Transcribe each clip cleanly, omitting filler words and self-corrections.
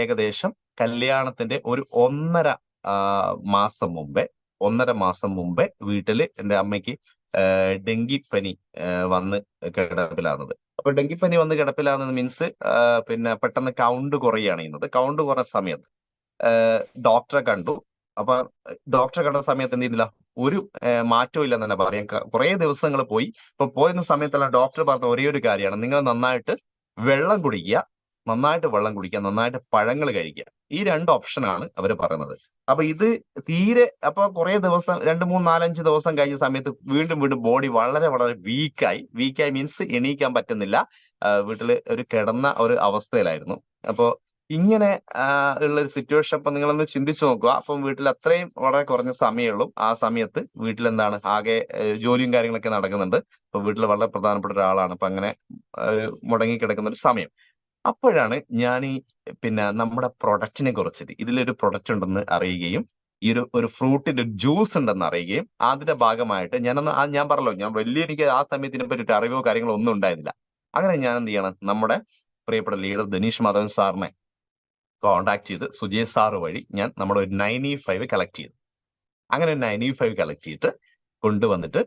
ഏകദേശം കല്യാണത്തിന്റെ ഒരു ഒന്നര മാസം മുമ്പേ വീട്ടില് എന്റെ അമ്മയ്ക്ക് ഡെങ്കിപ്പനി വന്ന് കിടപ്പിലാകുന്നത്. അപ്പൊ ഡെങ്കിപ്പനി വന്ന് കിടപ്പിലാകുന്നത് മീൻസ് പിന്നെ പെട്ടെന്ന് കൗണ്ട് കുറയുകയാണ് ചെയ്യുന്നത്. കൗണ്ട് കുറഞ്ഞ സമയത്ത് ഡോക്ടറെ കണ്ടു. അപ്പൊ ഡോക്ടറെ കണ്ട സമയത്ത് എന്ത് ചെയ്തില്ല, ഒരു മാറ്റവും ഇല്ലെന്ന് തന്നെ പറയാം. കുറെ ദിവസങ്ങൾ പോയി. ഇപ്പൊ പോയിരുന്ന സമയത്തല്ല ഡോക്ടർ പറഞ്ഞ ഒരേ ഒരു കാര്യമാണ്, നിങ്ങൾ നന്നായിട്ട് വെള്ളം കുടിക്കുക, നന്നായിട്ട് പഴങ്ങൾ കഴിക്കുക. ഈ രണ്ട് ഓപ്ഷനാണ് അവർ പറയുന്നത്. അപ്പൊ ഇത് തീരെ അപ്പൊ കുറെ ദിവസം 2, 3, 4, 5 ദിവസം കഴിഞ്ഞ സമയത്ത് വീണ്ടും വീണ്ടും ബോഡി വളരെ വളരെ വീക്കായി മീൻസ് എണീക്കാൻ പറ്റുന്നില്ല. വീട്ടില് ഒരു കിടന്ന ഒരു അവസ്ഥയിലായിരുന്നു. അപ്പൊ ഇങ്ങനെ ഉള്ള ഒരു സിറ്റുവേഷൻ അപ്പൊ നിങ്ങളൊന്ന് ചിന്തിച്ചു നോക്കുക. അപ്പം വീട്ടിൽ അത്രയും വളരെ കുറഞ്ഞ സമയമുള്ളൂ. ആ സമയത്ത് വീട്ടിൽ എന്താണ് ആകെ ജോലിയും കാര്യങ്ങളൊക്കെ നടക്കുന്നുണ്ട്. അപ്പൊ വീട്ടിൽ വളരെ പ്രധാനപ്പെട്ട ഒരാളാണ്. അപ്പൊ അങ്ങനെ മുടങ്ങി കിടക്കുന്ന ഒരു സമയം. അപ്പോഴാണ് ഞാൻ ഈ പിന്നെ നമ്മുടെ പ്രൊഡക്റ്റിനെ കുറിച്ചിട്ട് ഇതിലൊരു പ്രൊഡക്റ്റ് ഉണ്ടെന്ന് അറിയുകയും ഈ ഒരു ഫ്രൂട്ടിന്റെ ജ്യൂസ് ഉണ്ടെന്ന് അറിയുകയും അതിന്റെ ഭാഗമായിട്ട് ഞാൻ പറഞ്ഞല്ലോ, ഞാൻ എനിക്ക് ആ സമയത്ത് ഇതിനെ പറ്റിയിട്ട് അറിവോ കാര്യങ്ങളോ ഒന്നും ഉണ്ടായിരുന്നില്ല. അങ്ങനെ ഞാൻ എന്ത് ചെയ്യണം, നമ്മുടെ പ്രിയപ്പെട്ട ലീഡർ ധനീഷ് മാധവൻ സാറിനെ കോണ്ടാക്ട് ചെയ്ത് സുജയ് സാറ് വഴി ഞാൻ നമ്മുടെ ഒരു 95 കളക്ട് ചെയ്തു. അങ്ങനെ 95 കളക്ട് ചെയ്തിട്ട് കൊണ്ടുവന്നിട്ട്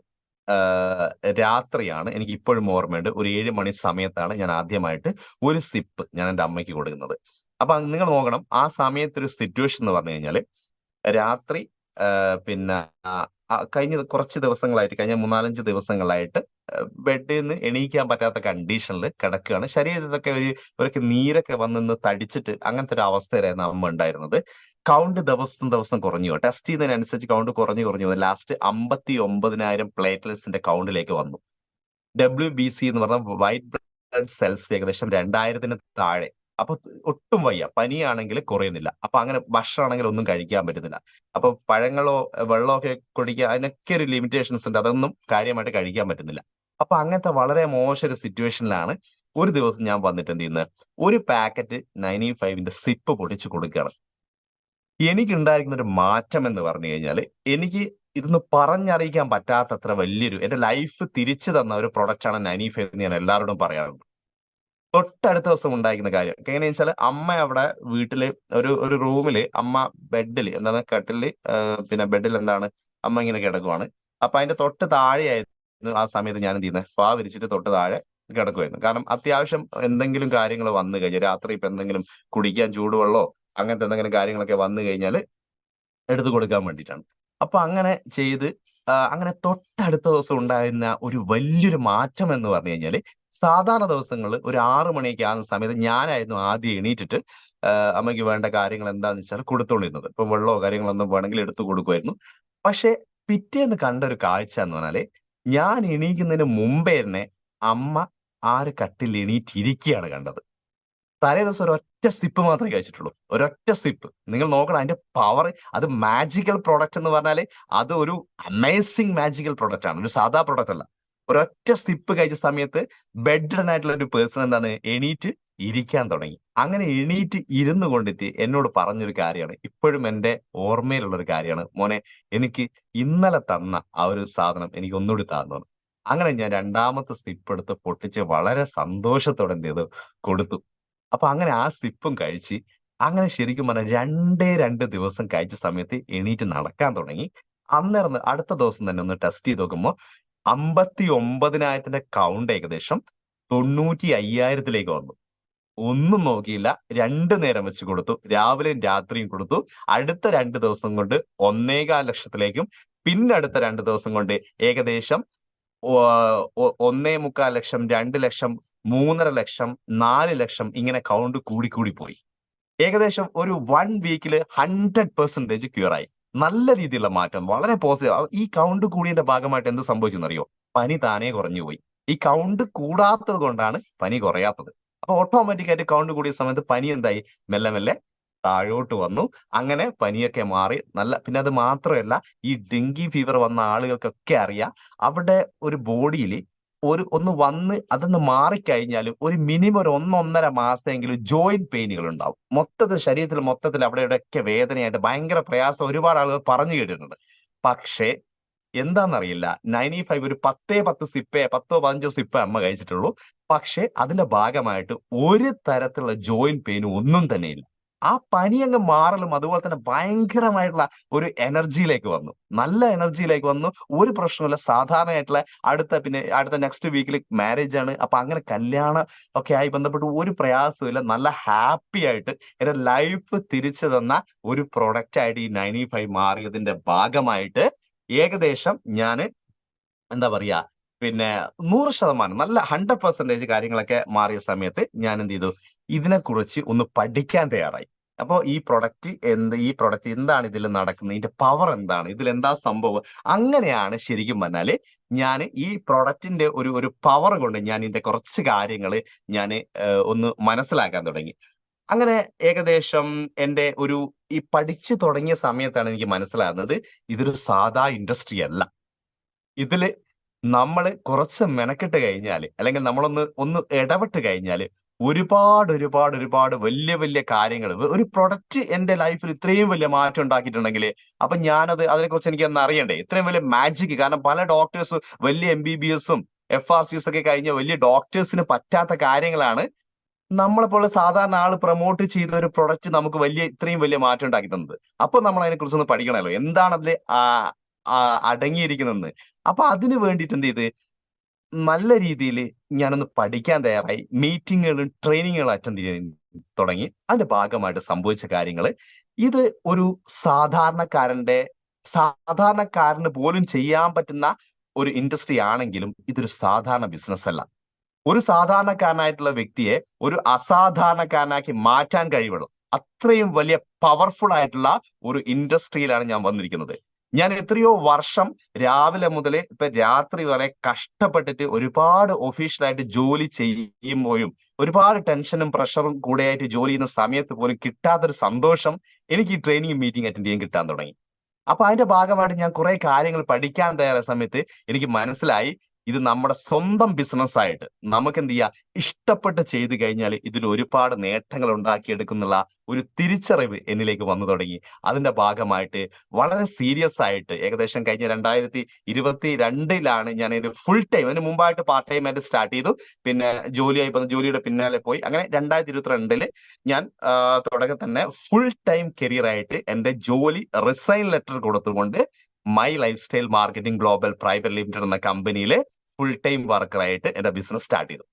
രാത്രിയാണ്, എനിക്ക് ഇപ്പോഴും ഓർമ്മയുണ്ട്, ഒരു 7 മണി സമയത്താണ് ഞാൻ ആദ്യമായിട്ട് ഒരു സിപ്പ് ഞാൻ എൻ്റെ അമ്മയ്ക്ക് കൊടുക്കുന്നത്. അപ്പൊ നിങ്ങൾ നോക്കണം, ആ സമയത്ത് ഒരു സിറ്റുവേഷൻ എന്ന് പറഞ്ഞു കഴിഞ്ഞാല് രാത്രി പിന്നെ കഴിഞ്ഞ കുറച്ച് ദിവസങ്ങളായിട്ട്, കഴിഞ്ഞ 3, 4, 5 ദിവസങ്ങളായിട്ട് ബെഡിൽ നിന്ന് എണീക്കാൻ പറ്റാത്ത കണ്ടീഷനിൽ കിടക്കുകയാണ്. ശരീരത്തൊക്കെ ഒരു നീരൊക്കെ വന്നിന്ന് തടിച്ചിട്ട് അങ്ങനത്തെ ഒരു അവസ്ഥയിലായിരുന്നു അമ്മ ഉണ്ടായിരുന്നത്. കൗണ്ട് ദിവസം ദിവസം കുറഞ്ഞു, ടെസ്റ്റ് ചെയ്യുന്നതിനനുസരിച്ച് കൗണ്ട് കുറഞ്ഞു വന്നു. ലാസ്റ്റ് 59,000 പ്ലേറ്റ്ലെറ്റ്സിന്റെ കൗണ്ടിലേക്ക് വന്നു. WBC എന്ന് പറഞ്ഞ വൈറ്റ് ബ്ലഡ് സെൽസ് ഏകദേശം 2000-ന് താഴെ. അപ്പൊ ഒട്ടും വയ്യ, പനിയാണെങ്കിൽ കുറയുന്നില്ല. അപ്പൊ അങ്ങനെ ഭക്ഷണമാണെങ്കിൽ ഒന്നും കഴിക്കാൻ പറ്റുന്നില്ല. അപ്പൊ പഴങ്ങളോ വെള്ളമോ ഒക്കെ കുടിക്കുക, അതിനൊക്കെ ഒരു ലിമിറ്റേഷൻസ് ഉണ്ട്. അതൊന്നും കാര്യമായിട്ട് കഴിക്കാൻ പറ്റുന്നില്ല. അപ്പൊ അങ്ങനത്തെ വളരെ മോശം ഒരു സിറ്റുവേഷനിലാണ് ഒരു ദിവസം ഞാൻ വന്നിട്ട് എന്ത് ചെയ്യുന്നത്, ഒരു പാക്കറ്റ് 95ന്റെ സിപ്പ് പൊടിച്ചു കൊടുക്കുകയാണ്. എനിക്കുണ്ടായിരിക്കുന്ന ഒരു മാറ്റം എന്ന് പറഞ്ഞു കഴിഞ്ഞാല്, എനിക്ക് ഇതൊന്ന് പറഞ്ഞറിയിക്കാൻ പറ്റാത്തത്ര വലിയൊരു, എന്റെ ലൈഫ് തിരിച്ചു തന്ന ഒരു പ്രൊഡക്റ്റാണ് 95 എന്ന് ഞാൻ എല്ലാവരോടും പറയാറുണ്ട്. തൊട്ടടുത്ത ദിവസം ഉണ്ടായിരിക്കുന്ന കാര്യം എങ്ങനെയാ വെച്ചാൽ, അമ്മ അവിടെ വീട്ടില് ഒരു റൂമില് അമ്മ ബെഡില് എന്താണ് കട്ടില് പിന്നെ ബെഡിൽ എന്താണ് അമ്മ ഇങ്ങനെ കിടക്കുവാണ്. അപ്പൊ അതിന്റെ തൊട്ട് താഴെയായിരുന്നു ആ സമയത്ത് ഞാൻ എന്ത് ചെയ്യുന്നത്, വിരിച്ചിട്ട് തൊട്ട് താഴെ കിടക്കുമായിരുന്നു. കാരണം അത്യാവശ്യം എന്തെങ്കിലും കാര്യങ്ങൾ വന്നു കഴിഞ്ഞാൽ, രാത്രി ഇപ്പൊ എന്തെങ്കിലും കുടിക്കാൻ ചൂടുവെള്ളമോ അങ്ങനത്തെ എന്തെങ്കിലും കാര്യങ്ങളൊക്കെ വന്നു കഴിഞ്ഞാൽ എടുത്തു കൊടുക്കാൻ വേണ്ടിയിട്ടാണ്. അപ്പൊ അങ്ങനെ ചെയ്ത് അങ്ങനെ തൊട്ടടുത്ത ദിവസം ഉണ്ടായിരുന്ന ഒരു വലിയൊരു മാറ്റം എന്ന് പറഞ്ഞു കഴിഞ്ഞാല്, സാധാരണ ദിവസങ്ങളിൽ ഒരു 6 മണിയൊക്കെ ആകുന്ന സമയത്ത് ഞാനായിരുന്നു ആദ്യം എണീറ്റിട്ട് അമ്മയ്ക്ക് വേണ്ട കാര്യങ്ങൾ എന്താന്ന് വെച്ചാൽ കൊടുത്തോണ്ടിരുന്നത്. ഇപ്പൊ വെള്ളമോ കാര്യങ്ങളൊന്നും വേണമെങ്കിൽ എടുത്തു കൊടുക്കുമായിരുന്നു. പക്ഷെ പിറ്റേന്ന് കണ്ട ഒരു കാഴ്ച എന്ന് പറഞ്ഞാല്, ഞാൻ എണീക്കുന്നതിന് മുമ്പേ തന്നെ അമ്മ ആ ഒരു കട്ടിൽ എണീറ്റിരിക്കുകയാണ് കണ്ടത്. തലേ ദിവസം ഒരൊറ്റ സിപ്പ് മാത്രമേ കഴിച്ചിട്ടുള്ളൂ. ഒരൊറ്റ സിപ്പ്. നിങ്ങൾ നോക്കണം അതിന്റെ പവർ. അത് മാജിക്കൽ പ്രോഡക്റ്റ് എന്ന് പറഞ്ഞാല് അത് ഒരു അമേസിംഗ് മാജിക്കൽ പ്രോഡക്റ്റ് ആണ്. ഒരു സാധാ പ്രോഡക്റ്റ് അല്ല. ഒരൊറ്റ സിപ്പ് കഴിച്ച സമയത്ത് ബെഡ്രിഡൻ ആയിട്ടുള്ള ഒരു പേഴ്സൺ എന്താണ് എണീറ്റ് ഇരിക്കാൻ തുടങ്ങി. അങ്ങനെ എണീറ്റ് ഇരുന്നു കൊണ്ടിട്ട് എന്നോട് പറഞ്ഞൊരു കാര്യമാണ്, ഇപ്പോഴും എന്റെ ഓർമ്മയിലുള്ള ഒരു കാര്യമാണ്, മോനെ എനിക്ക് ഇന്നലെ തന്ന ആ ഒരു സാധനം എനിക്ക് ഒന്നുകൂടി തന്നു. അങ്ങനെ ഞാൻ രണ്ടാമത്തെ സിപ്പ് എടുത്ത് പൊട്ടിച്ച് വളരെ സന്തോഷത്തോടെ എന്ത് ചെയ്തു, കൊടുത്തു. അപ്പൊ അങ്ങനെ ആ സിപ്പും കഴിച്ച്, അങ്ങനെ ശരിക്കും പറഞ്ഞാൽ 2 ദിവസം കഴിച്ച സമയത്ത് എണീറ്റ് നടക്കാൻ തുടങ്ങി. അന്നേരം അടുത്ത ദിവസം തന്നെ ഒന്ന് ടെസ്റ്റ് ചെയ്ത് നോക്കുമ്പോൾ 59,000ന്റെ കൗണ്ട് ഏകദേശം 95,000-ലേക്ക് വന്നു. ഒന്നും നോക്കിയില്ല, 2 നേരം വെച്ച് കൊടുത്തു, രാവിലെയും രാത്രിയും കൊടുത്തു. അടുത്ത 2 ദിവസം കൊണ്ട് 1,400,000-ലേക്കും പിന്നെ അടുത്ത 2 ദിവസം കൊണ്ട് ഏകദേശം 1,400,000, 2,00,000, 3,50,000, 4,00,000 ഇങ്ങനെ കൗണ്ട് കൂടി പോയി. ഏകദേശം ഒരു 1 വീക്കിൽ 100% ക്യൂർ ആയി. നല്ല രീതിയിലുള്ള മാറ്റം, വളരെ പോസിറ്റീവ്. ഈ കൗണ്ട് കൂടിയതിന്റെ ഭാഗമായിട്ട് എന്ത് സംഭവിച്ചെന്നറിയോ? പനി താനേ കുറഞ്ഞു പോയി. ഈ കൗണ്ട് കൂടാത്തത് കൊണ്ടാണ് പനി കുറയാത്തത്. അപ്പൊ ഓട്ടോമാറ്റിക് ആയിട്ട് കൗണ്ട് കൂടിയ സമയത്ത് പനി എന്തായി, മെല്ലെ മെല്ലെ താഴോട്ട് വന്നു. അങ്ങനെ പനിയൊക്കെ മാറി. പിന്നെ അത് മാത്രമല്ല, ഈ ഡെങ്കി ഫീവർ വന്ന ആളുകൾക്കൊക്കെ അറിയാം, അവിടെ ഒരു ബോഡിയിൽ ഒന്ന് വന്ന് അതൊന്ന് മാറിക്കഴിഞ്ഞാൽ ഒരു മിനിമം ഒരു 1-1.5 മാസമെങ്കിലും ജോയിന്റ് പെയിനുകൾ ഉണ്ടാവും. ശരീരത്തിൽ മൊത്തത്തിൽ അവിടെ ഇവിടെയൊക്കെ വേദനയായിട്ട് ഭയങ്കര പ്രയാസം ഒരുപാട് ആളുകൾ പറഞ്ഞു കേട്ടിട്ടുണ്ട്. പക്ഷേ എന്താണെന്നറിയില്ല, 95 ഒരു 10-15 സിപ്പേ അമ്മ കഴിച്ചിട്ടുള്ളൂ. പക്ഷെ അതിന്റെ ഭാഗമായിട്ട് ഒരു തരത്തിലുള്ള ജോയിന്റ് പെയിനും ഒന്നും തന്നെയില്ല. ആ പനി അങ്ങ് മാറലും അതുപോലെ തന്നെ ഭയങ്കരമായിട്ടുള്ള ഒരു എനർജിയിലേക്ക് വന്നു, നല്ല എനർജിയിലേക്ക് വന്നു. ഒരു പ്രശ്നമില്ല, സാധാരണയായിട്ടുള്ള അടുത്ത നെക്സ്റ്റ് വീക്കിൽ മാരേജ് ആണ്. അപ്പൊ അങ്ങനെ കല്യാണം ഒക്കെ ആയി ബന്ധപ്പെട്ട് ഒരു പ്രയാസമില്ല, നല്ല ഹാപ്പി ആയിട്ട് എന്റെ ലൈഫ് തിരിച്ചു തന്ന ഒരു പ്രൊഡക്റ്റ് ആയിട്ട് ഈ 95 മാറിയതിന്റെ ഭാഗമായിട്ട് ഏകദേശം ഞാൻ എന്താ പറയാ, പിന്നെ 100% നല്ല 100% കാര്യങ്ങളൊക്കെ മാറിയ സമയത്ത് ഞാൻ എന്ത് ചെയ്തു, ഇതിനെക്കുറിച്ച് ഒന്ന് പഠിക്കാൻ തയ്യാറായി. അപ്പോ ഈ പ്രൊഡക്റ്റ് എന്താണ് ഇതിൽ നടക്കുന്നത്, ഇതിന്റെ പവർ എന്താണ്, ഇതിൽ എന്താ സംഭവം, അങ്ങനെയാണ് ശരിക്കും പറഞ്ഞാല് ഞാൻ ഈ പ്രൊഡക്റ്റിന്റെ ഒരു പവർ കൊണ്ട് ഞാൻ ഇതിന്റെ കുറച്ച് കാര്യങ്ങൾ ഞാൻ ഒന്ന് മനസ്സിലാക്കാൻ തുടങ്ങി. അങ്ങനെ ഏകദേശം എന്റെ ഈ പഠിച്ചു തുടങ്ങിയ സമയത്താണ് എനിക്ക് മനസ്സിലാകുന്നത് ഇതൊരു സാധാ ഇൻഡസ്ട്രി അല്ല. ഇതില് നമ്മൾ കുറച്ച് മെനക്കെട്ട് കഴിഞ്ഞാൽ, അല്ലെങ്കിൽ നമ്മളൊന്ന് ഇടപെട്ട് കഴിഞ്ഞാൽ ഒരുപാട് വലിയ വലിയ കാര്യങ്ങൾ, ഒരു പ്രൊഡക്റ്റ് എന്റെ ലൈഫിൽ ഇത്രയും വലിയ മാറ്റം ഉണ്ടാക്കിയിട്ടുണ്ടെങ്കിൽ അപ്പൊ അതിനെക്കുറിച്ച് എനിക്ക് അന്ന് അറിയണ്ടേ, ഇത്രയും വലിയ മാജിക്. കാരണം പല ഡോക്ടേഴ്സ് വലിയ MBBS-ഉം FRCs ഒക്കെ കഴിഞ്ഞ വലിയ ഡോക്ടേഴ്സിന് പറ്റാത്ത കാര്യങ്ങളാണ് നമ്മളെപ്പോലെ സാധാരണ ആള് പ്രൊമോട്ട് ചെയ്ത ഒരു പ്രൊഡക്റ്റ് നമുക്ക് ഇത്രയും വലിയ മാറ്റം ഉണ്ടാക്കി തന്നത്. അപ്പൊ നമ്മൾ അതിനെ കുറിച്ചൊന്ന് പഠിക്കണമല്ലോ, എന്താണ് അതിൽ അടങ്ങിയിരിക്കുന്നതെന്ന്. അപ്പൊ അതിന് വേണ്ടിയിട്ട് എന്ത് ചെയ്ത് നല്ല രീതിയിൽ ഞാനൊന്ന് പഠിക്കാൻ തയ്യാറായി. മീറ്റിങ്ങുകളും ട്രെയിനിങ്ങുകളും അറ്റൻഡ് ചെയ്യാൻ തുടങ്ങി. അതിന്റെ ഭാഗമായിട്ട് സംഭവിച്ച കാര്യങ്ങൾ, ഇത് ഒരു സാധാരണക്കാരന് പോലും ചെയ്യാൻ പറ്റുന്ന ഒരു ഇൻഡസ്ട്രി ആണെങ്കിലും ഇതൊരു സാധാരണ ബിസിനസ് അല്ല. ഒരു സാധാരണക്കാരനായിട്ടുള്ള വ്യക്തിയെ ഒരു അസാധാരണക്കാരനാക്കി മാറ്റാൻ കഴിവുള്ള അത്രയും വലിയ പവർഫുൾ ആയിട്ടുള്ള ഒരു ഇൻഡസ്ട്രിയിലാണ് ഞാൻ വന്നിരിക്കുന്നത്. ഞാൻ എത്രയോ വർഷം രാവിലെ മുതൽ ഇപ്പൊ രാത്രി വരെ കഷ്ടപ്പെട്ടിട്ട് ഒരുപാട് ഒഫീഷ്യലായിട്ട് ജോലി ചെയ്യുമ്പോഴും ഒരുപാട് ടെൻഷനും പ്രഷറും കൂടെയായിട്ട് ജോലി ചെയ്യുന്ന സമയത്ത് പോലും കിട്ടാത്തൊരു സന്തോഷം എനിക്ക് ഈ ട്രെയിനിങ് മീറ്റിംഗ് അറ്റൻഡ് ചെയ്യാൻ കിട്ടാൻ തുടങ്ങി. അപ്പൊ അതിന്റെ ഭാഗമായിട്ട് ഞാൻ കുറെ കാര്യങ്ങൾ പഠിക്കാൻ തയ്യാറായ സമയത്ത് എനിക്ക് മനസ്സിലായി ഇത് നമ്മുടെ സ്വന്തം ബിസിനസ് ആയിട്ട് നമുക്ക് എന്ത് ചെയ്യാം, ഇഷ്ടപ്പെട്ട് ചെയ്തു കഴിഞ്ഞാൽ ഇതിൽ ഒരുപാട് നേട്ടങ്ങൾ ഉണ്ടാക്കിയെടുക്കുന്നുള്ള ഒരു തിരിച്ചറിവ് എന്നിലേക്ക് വന്നു തുടങ്ങി. അതിന്റെ ഭാഗമായിട്ട് വളരെ സീരിയസ് ആയിട്ട് ഏകദേശം കഴിഞ്ഞ 2022 ഞാൻ ഇത് ഫുൾ ടൈം, അതിന് മുമ്പായിട്ട് പാർട്ട് ടൈം ആയിട്ട് സ്റ്റാർട്ട് ചെയ്തു. പിന്നെ ജോലിയുടെ പിന്നാലെ പോയി. അങ്ങനെ 2022 ഞാൻ തുടക്കം തന്നെ ഫുൾ ടൈം കരിയർ ആയിട്ട് എന്റെ ജോലി റിസൈൻ ലെറ്റർ കൊടുത്തുകൊണ്ട് my life style marketing global private limited എന്ന കമ്പനിയിൽ ഫുൾ ടൈം വർക്കറായിട്ട് എന്റെ ബിസിനസ് സ്റ്റാർട്ട് ചെയ്തു.